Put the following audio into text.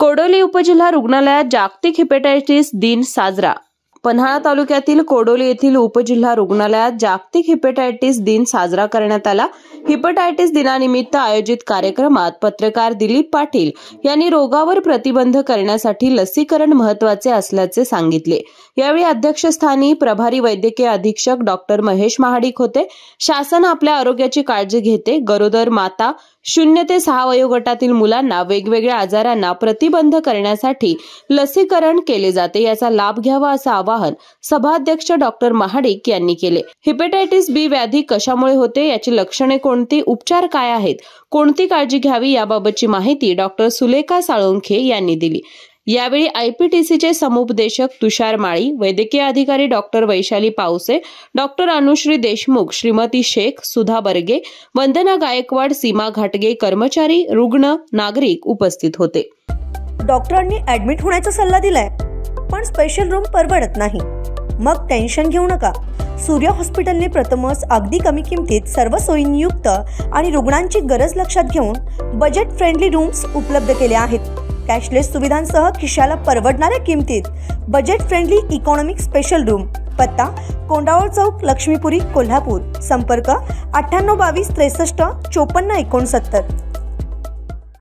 कोडोली उपजिल्हा रुग्णालयात जागतिक हिपॅटायटिस दिन साजरा। पन्हाळा तालुक्यातील कोडोली येथील उपजिल्हा रुग्णालयात जागतिक हिपॅटायटिस दिन साजरा करण्यात आला। हिपॅटायटिस दिनानिमित्त आयोजित कार्यक्रमात पत्रकार दिलीप पाटील यांनी रोगावर प्रतिबंध करण्यासाठी लसीकरण महत्त्वाचे असल्याचे सांगितले। यावेळी अध्यक्षस्थानी प्रभारी वैद्यकीय अधीक्षक डॉक्टर महेश महाडिक होते। शासन आपल्या आरोग्याची काळजी घेते। गरोदर माता 0 ते 6 वयोगटातील मुलांना वेगवेगळ्या आजारांना प्रतिबंध करण्यासाठी लसीकरण केले जाते, याचा लाभ घ्यावा असं आवाहन सभाध्यक्ष डॉक्टर महाडिक यांनी केले। हिपॅटायटिस बी व्याधी कशामुळे होते, याची लक्षणे कोणती, उपचार काय आहेत, कोणती काळजी घ्यावी याबाबतची माहिती डॉक्टर सुलेखा साळुंखे यांनी दिली। यावेळी आयपीटीसीचे समुपदेशक तुषार माळी, वैद्यकीय अधिकारी डॉक्टर वैशाली पावसे, डॉक्टर अनुश्री देशमुख, श्रीमती शेख, सुधा बर्गे, वंदना गायकवाड, सीमा घाटगे, कर्मचारी, रुग्ण, नागरिक उपस्थित होते। डॉक्टरांनी ऍडमिट होण्याचा सल्ला दिलाय, पण स्पेशल रूम परवडत नाही। मग टेन्शन घेऊ नका। सूर्य हॉस्पिटलने प्रथमच अगदी कमी किमतीत सर्व सोयींयुक्त आणि रुग्णांची गरज लक्षात घेऊन बजेट फ्रेंडली रूम्स उपलब्ध केले आहेत। कॅशलेस सुविधांसह खिशाला परवडणाऱ्या किमतीत budget friendly economic special room. पत्ता कोंडावळ चौक, लक्ष्मीपुरी, कोल्हापूर। संपर्क 9822 63 54 69।